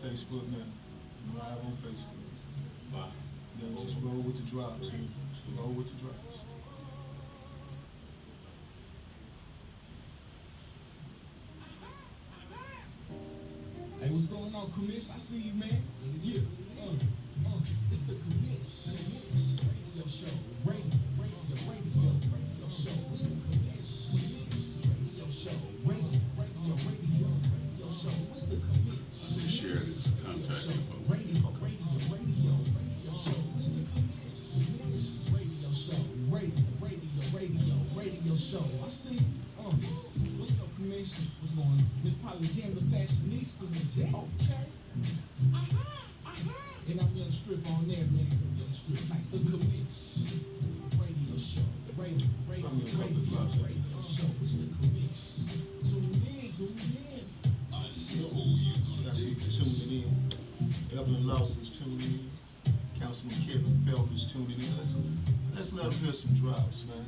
Facebook now. Live on Facebook. Wow. Yeah, just roll with the drops. Roll with the drops. Hey, what's going on, Commish? I see you, man. Yeah, it's the Commish radio show. Radio show. What's the Commish radio show? Radio show. What's the Commish? Please share this contact info. Radio show. What's the Commish radio show? Radio show. I see you. What's up, Commission? What's going on? Miss Polly Jam, the fashionista, the J. Okay. And I'm Young Strip on there, man. Young Strip, nice. The Commission radio show. Radio show. What's the Commission? Tune in. I know you're gonna dig this. Tuning in. Evelyn Lawson's tuning in. Councilman Kevin Felton's tuning in. Let's let them hear some drops, man.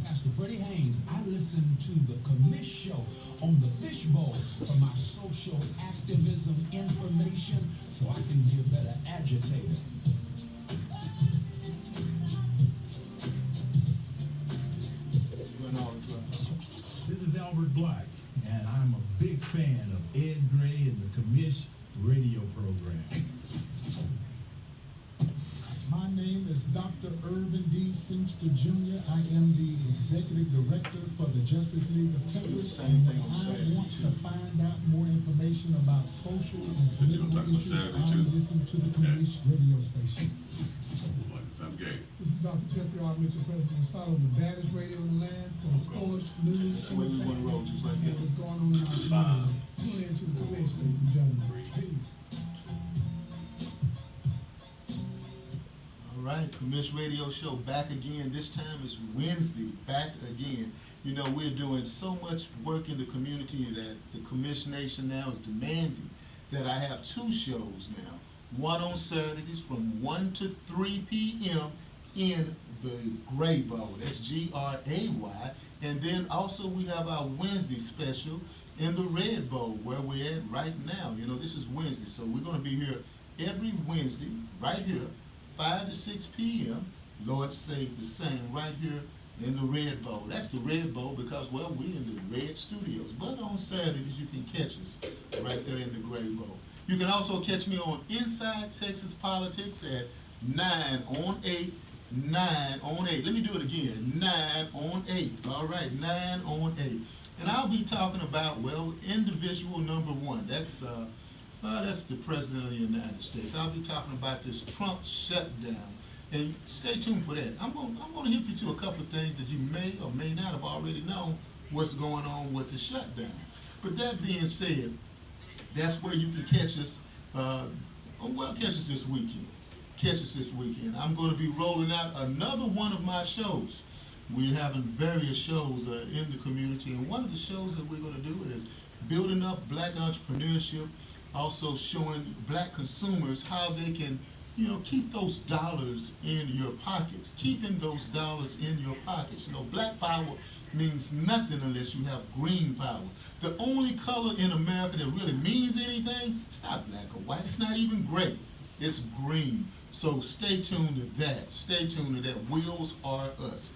Pastor Freddie Haynes. I listen to the Commish Show on the Fishbowl for my social activism information so I can be a better agitator. Run all the drops. This is Albert Black, and I'm a big fan of Ed Gray and the Commish radio program. My name is Dr. Irvin D. Simpster Jr. I am the Executive Director for the Justice League of Texas. Same thing on I Saturday, want too. to find out more information about social and So you political don't talk about issues. Saturday, I too? listen to the Commish radio station. Like I'm gay. This is Dr. Jeffrey R. Mitchell, President of Solid, the baddest radio in the land for sports, news, That's the way we want to roll, just like and that. what's going on in our community. Tune in to the Commission, ladies and gentlemen. Peace. All right, Commish Radio Show back again. This time it's Wednesday, back again. You know, we're doing so much work in the community that the Commish Nation now is demanding that I have two shows now. One on Saturdays from 1 to 3 p.m. in the Gray Bowl. That's Gray. And then also we have our Wednesday special in the Red Bowl, where we're at right now. You know, this is Wednesday, so we're going to be here every Wednesday, right here, 5 to 6 p.m. Lord says the same, right here in the Red Bowl. That's the Red Bowl because, well, we're in the Red Studios. But on Saturdays, you can catch us right there in the Gray Bowl. You can also catch me on Inside Texas Politics at 9 on 8. 9 on 8. Let me do it again. 9 on 8. All right, 9 on 8. And I'll be talking about, well, individual number one. That's the President of the United States. I'll be talking about this Trump shutdown. And stay tuned for that. I'm going to hit you to a couple of things that you may or may not have already known what's going on with the shutdown. But that being said, that's where you can catch us. Catch us this weekend. Catch us this weekend. I'm going to be rolling out another one of my shows. We're having various shows in the community, and one of the shows that we're going to do is building up black entrepreneurship, also showing black consumers how they can, keep those dollars in your pockets, keeping those dollars in your pockets. Black power means nothing unless you have green power. The only color in America that really means anything, it's not black or white, it's not even gray, it's green. So stay tuned to that. Stay tuned to that. Wheels are us.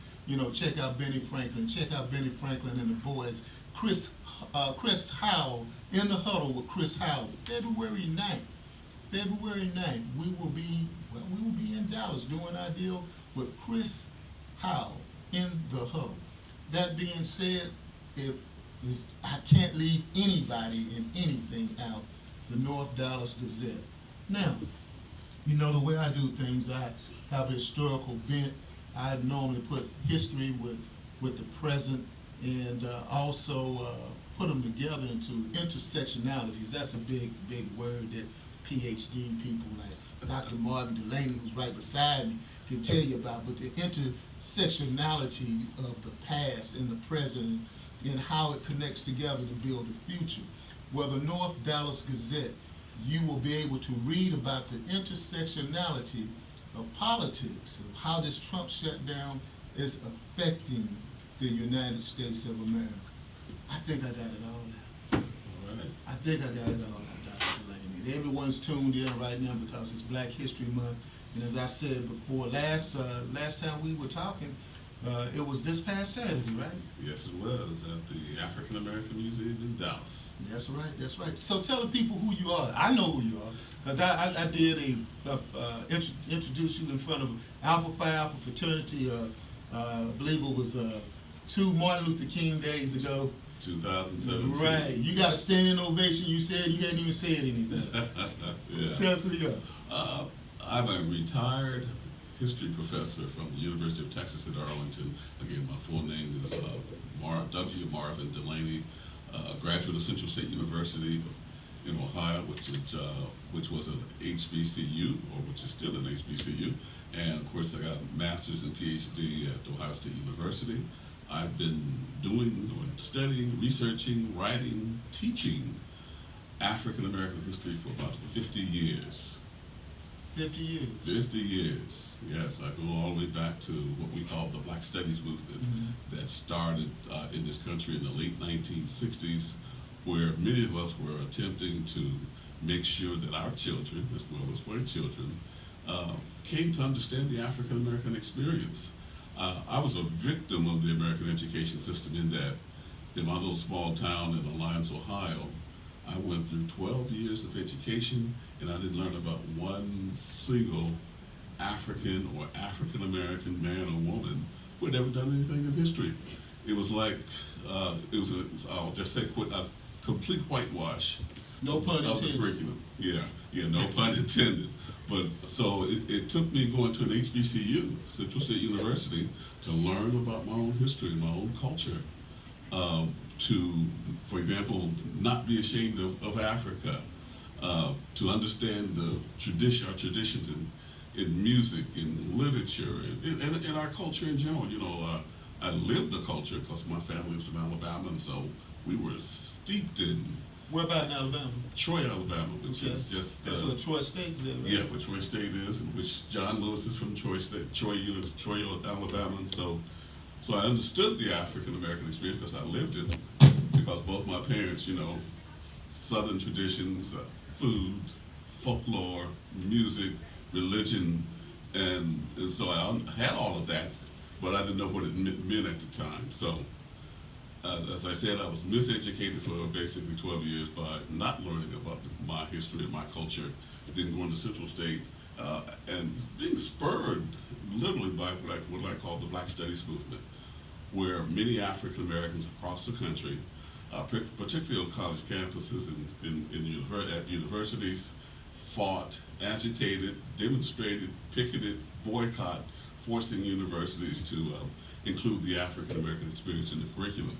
Check out Benny Franklin. Check out Benny Franklin and the boys. Chris Howell in the huddle with Chris Howell. February 9th. February 9th, we will be in Dallas doing our deal with Chris Howell in the huddle. That being said, I can't leave anybody and anything out. The North Dallas Gazette. Now, the way I do things, I have a historical bent. I normally put history with the present and also put them together into intersectionalities. That's a big word that PhD people like Dr. Marvin Dulaney, who's right beside me, can tell you about. But the intersectionality of the past and the present and how it connects together to build a future. Well, the North Dallas Gazette, you will be able to read about the intersectionality of politics, of how this Trump shutdown is affecting the United States of America. I think I got it all now. All right. I think I got it all now, Dr. Dulaney. Everyone's tuned in right now because it's Black History Month. And as I said before, last time we were talking, it was this past Saturday, right? Yes, it was at the African American Museum in Dallas. That's right, that's right. So tell the people who you are. I know who you are, because I did introduce you in front of Alpha Phi Alpha fraternity, I believe it was 2 Martin Luther King days ago. 2017. Right, you got a standing ovation. You said you hadn't even said anything. Yeah. Tell us who you are. I'm a retired history professor from the University of Texas at Arlington. Again, my full name is Dr.Marvin Dulaney, graduate of Central State University in Ohio, which was an HBCU, or which is still an HBCU. And of course, I got a master's and PhD at Ohio State University. I've been doing, or studying, researching, writing, teaching African American history for about 50 years. 50 years. 50 years, yes. I go all the way back to what we call the Black Studies movement that started in this country in the late 1960s, where many of us were attempting to make sure that our children, as well as white children, came to understand the African American experience. I was a victim of the American education system in that in my little small town in Alliance, Ohio, I went through 12 years of education and I didn't learn about one single African or African American man or woman who had ever done anything in history. It was like, I'll just say, a complete whitewash. No pun of the intended. curriculum. Yeah, no pun intended. But so it took me going to an HBCU, Central State University, to learn about my own history, my own culture. To, for example, not be ashamed of Africa, to understand our traditions in music, in literature, and in our culture in general. You know, I lived the culture because my family was from Alabama, and so we were steeped in Where about in Alabama? Troy, Alabama, which Okay. is just That's what Troy State's there, right? yeah, where Troy State is, and which John Lewis is from Troy State, Troy, Alabama, and so I understood the African American experience because I lived it. Because both my parents, you know, Southern traditions, food, folklore, music, religion, and so I had all of that, but I didn't know what it meant at the time. So, as I said, I was miseducated for basically 12 years by not learning about my history and my culture, then going to Central State, and being spurred literally by what I call the Black Studies movement, where many African Americans across the country, particularly on college campuses and at universities, fought, agitated, demonstrated, picketed, boycott, forcing universities to include the African American experience in the curriculum.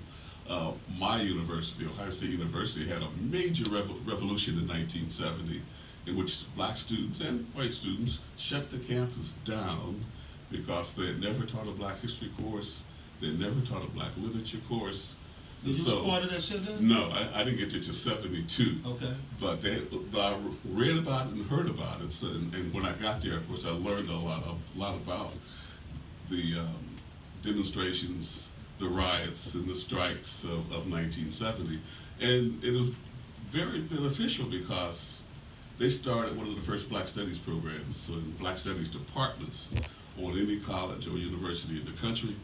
My university, Ohio State University, had a major revolution in 1970 in which black students and white students shut the campus down because they had never taught a black history course, they had never taught a black literature course. Did you was part of that shutdown? No, I didn't get there till 72. Okay. But I read about it and heard about it. So, and when I got there, of course, I learned a lot about the demonstrations, the riots, and the strikes of 1970. And it was very beneficial because they started one of the first Black Studies programs, and Black Studies departments on any college or university in the country.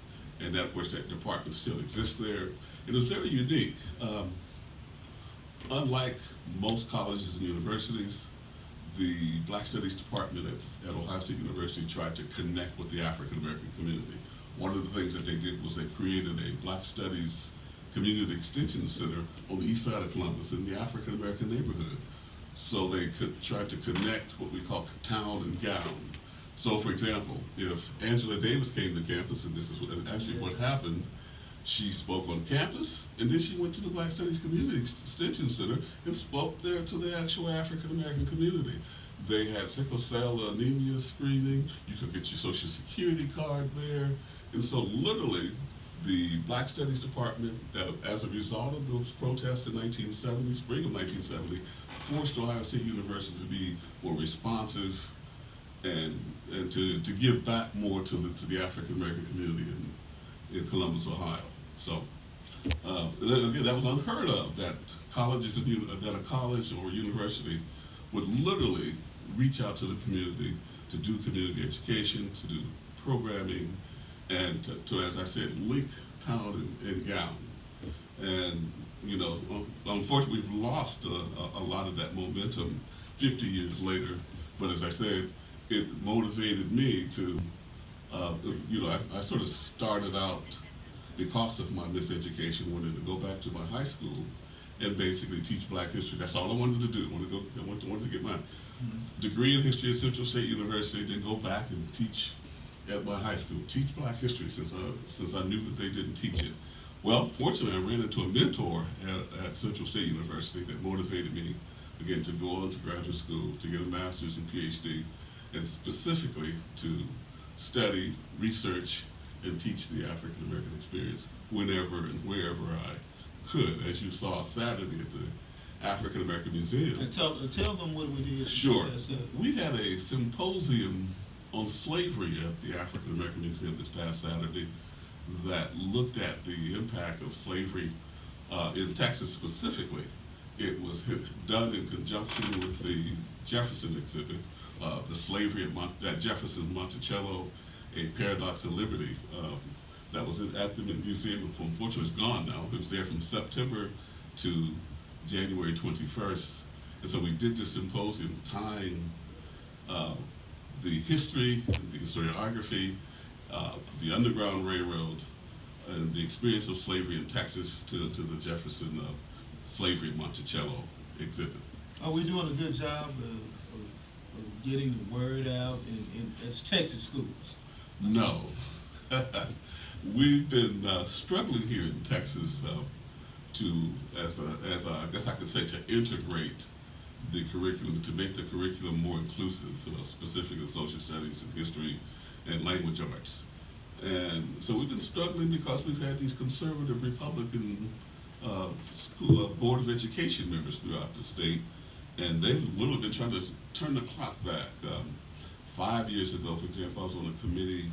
And that, of course, that department still exists there. It was very unique. Unlike most colleges and universities, the Black Studies Department at Ohio State University tried to connect with the African American community. One of the things that they did was they created a Black Studies Community Extension Center on the east side of Columbus in the African American neighborhood. So they could try to connect what we call town and gown. So, for example, if Angela Davis came to campus, and this is actually what happened, she spoke on campus, and then she went to the Black Studies Community Extension Center and spoke there to the actual African American community. They had sickle cell anemia screening. You could get your Social Security card there. And so literally, the Black Studies Department, as a result of those protests in 1970, spring of 1970, forced Ohio State University to be more responsive and to give back more to the African American community in Columbus, Ohio. So Again, that was unheard of. That that a college or university would literally reach out to the community to do community education, to do programming, and to as I said, link town and gown. And unfortunately, we've lost a lot of that momentum 50 years later. But as I said, it motivated me to, I sort of started out because of my miseducation, wanted to go back to my high school and basically teach Black history. That's all I wanted to do. I wanted to get my degree in history at Central State University, then go back and teach at my high school, teach Black history since I knew that they didn't teach it. Well, fortunately, I ran into a mentor at Central State University that motivated me, again, to go on to graduate school, to get a master's and PhD, and specifically to study, research, and teach the African American experience whenever and wherever I could, as you saw Saturday at the African American Museum. And tell them what we did. Sure. We had a symposium on slavery at the African American Museum this past Saturday that looked at the impact of slavery in Texas specifically. It was done in conjunction with the Jefferson exhibit, the slavery at Jefferson Monticello, a Paradox of Liberty, that was at the museum. Unfortunately, it's gone now. It was there from September to January 21st. And so we did this symposium tying the history, the historiography, the Underground Railroad, and the experience of slavery in Texas to the Jefferson slavery at Monticello exhibit. Are we doing a good job of getting the word out in as Texas schools? No. We've been struggling here in Texas I guess I could say, to integrate the curriculum, to make the curriculum more inclusive, specifically in social studies and history and language arts. And so we've been struggling because we've had these conservative Republican school Board of Education members throughout the state, and they've literally been trying to turn the clock back. 5 years ago, for example, I was on a committee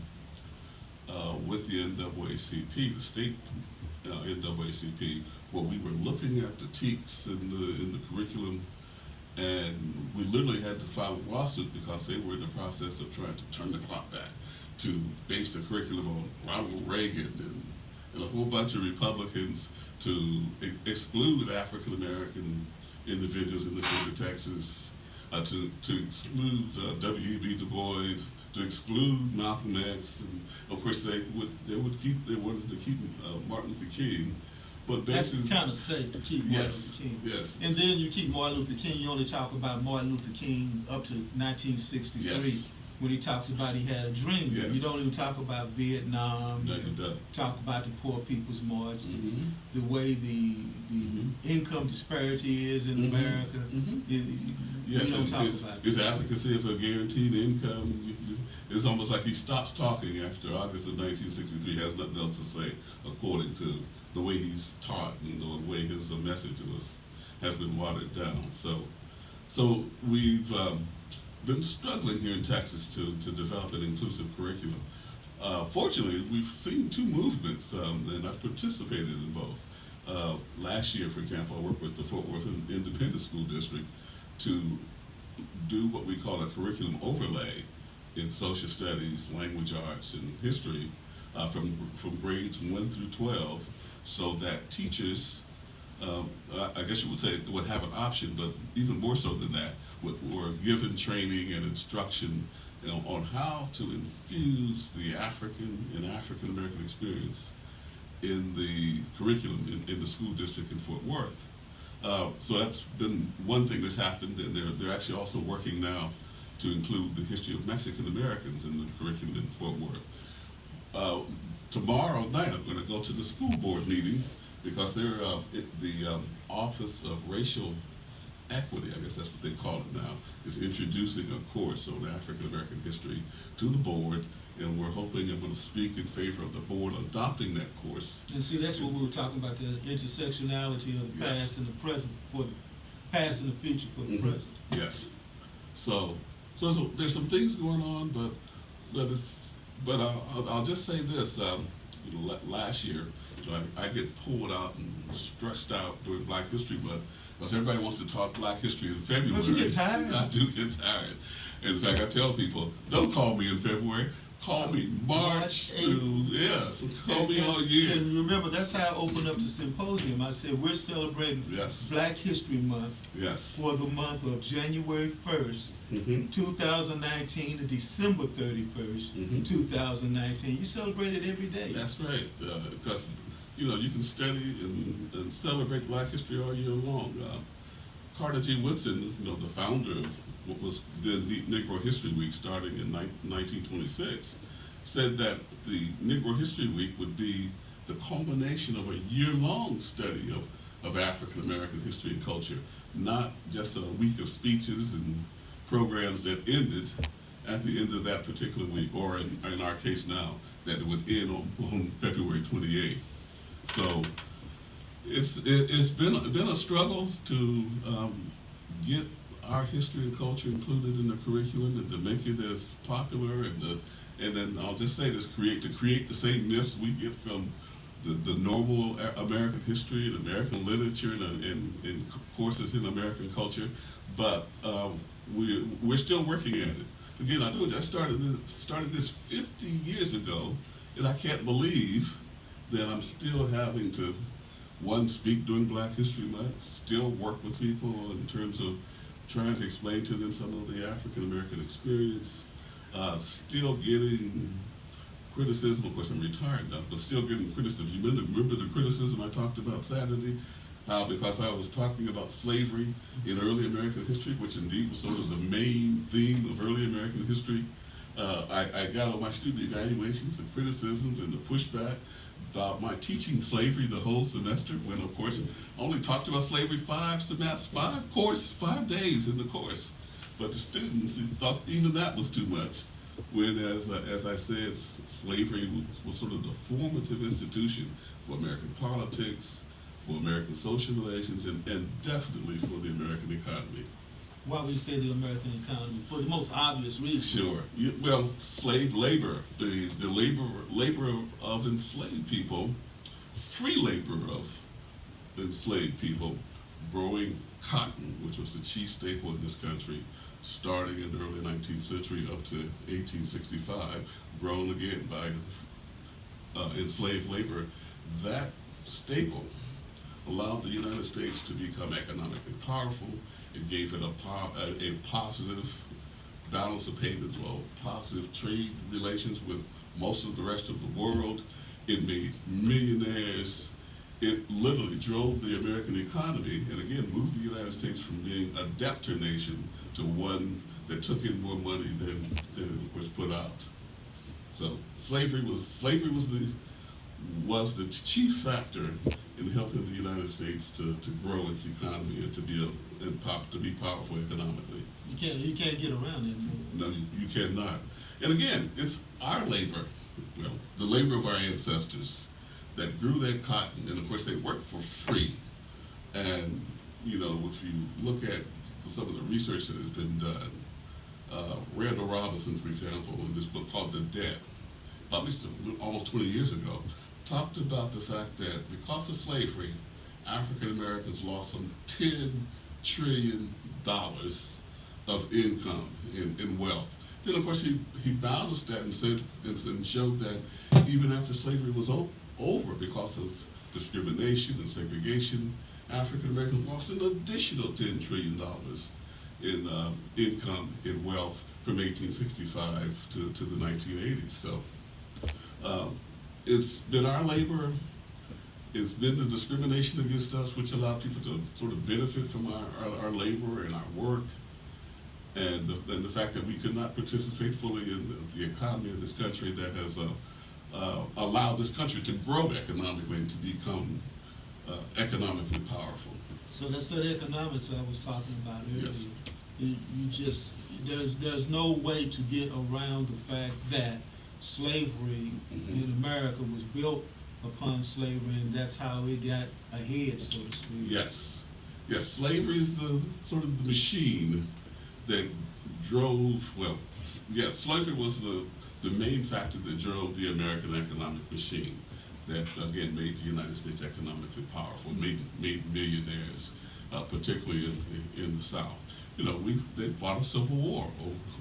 with the NAACP, the state NAACP, where we were looking at the TEKS in the curriculum, and we literally had to file a lawsuit because they were in the process of trying to turn the clock back to base the curriculum on Ronald Reagan and a whole bunch of Republicans to exclude African American individuals in the state of Texas, to exclude W.E.B. Du Bois, to exclude Malcolm X, and of course they wanted to keep Martin Luther King, but basically that's kind of safe to keep Martin Luther King. Yes. And then you keep Martin Luther King. You only talk about Martin Luther King up to 1963. Yes. When he talks about he had a dream. Yes. You don't even talk about Vietnam. No, you don't. Talk about the Poor People's March, Mm-hmm. the way the income disparity is in America. Yes, we don't talk his about advocacy for guaranteed income. It's almost like he stops talking after August of 1963. He has nothing else to say, according to the way he's taught and the way his message has been watered down. So we've been struggling here in Texas to develop an inclusive curriculum. Fortunately, we've seen two movements, and I've participated in both. Last year, for example, I worked with the Fort Worth Independent School District to do what we call a curriculum overlay in social studies, language arts, and history from grades 1 through 12, so that teachers, I guess you would say, would have an option, but even more so than that, were given training and instruction on how to infuse the African American experience in the curriculum in the school district in Fort Worth. So that's been one thing that's happened, and they're actually also working now to include the history of Mexican Americans in the curriculum in Fort Worth. Tomorrow night I'm going to go to the school board meeting because they're the Office of Racial Equity, I guess that's what they call it now, is introducing a course on African American history to the board, and we're hoping I'm going to speak in favor of the board adopting that course. And see, that's what we were talking about, the intersectionality of the Yes. past and the present for the past and the future for the present. Yes. So there's some things going on, but I'll just say this: last year, I get pulled out and stressed out during Black History Month because everybody wants to talk Black history in February. Don't you get tired? I do get tired. In fact, I tell people, don't call me in February. Call me March through, call me all year. And remember, that's how I opened up the symposium. I said, we're celebrating Yes. Black History Month Yes. for the month of January 1st, 2019 to December 31st, 2019. You celebrate it every day. That's right, because you can study and celebrate Black history all year long. Carter G. Woodson, the founder of what was then Negro History Week, starting in 1926, said that the Negro History Week would be the culmination of a year-long study of African American history and culture, not just a week of speeches and programs that ended at the end of that particular week, or in our case now, that it would end on February 28th. So it's been a struggle to get our history and culture included in the curriculum and to make it as popular, and then I'll just say this: to create the same myths we get from the normal American history and American literature and courses in American culture, but we're still working at it. Again, I started this 50 years ago, and I can't believe that I'm still having to speak during Black History Month, still work with people in terms of trying to explain to them some of the African American experience, still getting criticism. Of course, I'm retired now, but still getting criticism. You remember the criticism I talked about Saturday? Because I was talking about slavery in early American history, which indeed was sort of the main theme of early American history. I got on my student evaluations, the criticisms and the pushback about my teaching slavery the whole semester, when of course I only talked about slavery 5 days in the course. But the students thought even that was too much. When, as I said, slavery was sort of the formative institution for American politics, for American social relations, and definitely for the American economy. Why would you say the American economy? For the most obvious reason. Sure. Slave labor, the labor of enslaved people, free labor of enslaved people, growing cotton, which was the chief staple in this country, starting in the early 19th century up to 1865, grown again by enslaved labor. That staple allowed the United States to become economically powerful. It gave it a positive balance of payments, positive trade relations with most of the rest of the world. It made millionaires. It literally drove the American economy, and again moved the United States from being a debtor nation to one that took in more money than it was put out. So slavery was the chief factor in helping the United States to grow its economy and to be powerful economically. You can't get around it. No, you cannot. And again, it's our labor, the labor of our ancestors that grew that cotton, and of course they worked for free. And if you look at some of the research that has been done, Randall Robinson, for example, in this book called The Debt, published almost 20 years ago, talked about the fact that because of slavery, African Americans lost some $10 trillion of income in wealth. Then, of course, he balanced that and said and showed that even after slavery was over, because of discrimination and segregation, African Americans lost an additional $10 trillion in income, in wealth, from 1865 to the 1980s. So it's been our labor, it's been the discrimination against us which allowed people to sort of benefit from our labor and our work, and the fact that we could not participate fully in the economy of this country that has allowed this country to grow economically and to become economically powerful. So that's that economics I was talking about earlier. Yes. There's no way to get around the fact that slavery in America was built upon slavery, and that's how it got ahead, so to speak. Yes. Slavery is the sort of the machine that drove. Slavery was the main factor that drove the American economic machine. that again made the United States economically powerful, made millionaires, particularly in the South. You know, they fought a civil war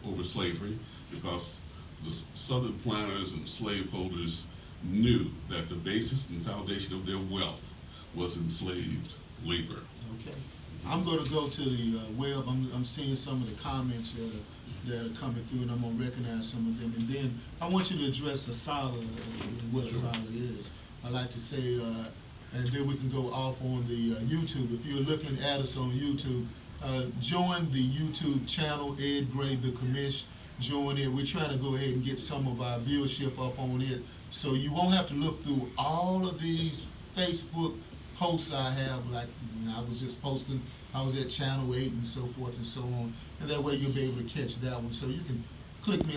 over slavery because the Southern planters and slaveholders knew that the basis and foundation of their wealth was enslaved labor. Okay. I'm going to go to the web. I'm seeing some of the comments that are coming through, and I'm going to recognize some of them. And then I want you to address ASALA, what ASALA is. I like to say, and then we can go off on the YouTube. If you're looking at us on YouTube, join the YouTube channel, Ed Gray, the commish. Join it. We're trying to go ahead and get some of our viewership up on it, so you won't have to look through all of these Facebook posts I have. Like, you know, I was just posting, I was at Channel 8 and so forth and so on, and that way you'll be able to catch that one. So you can click me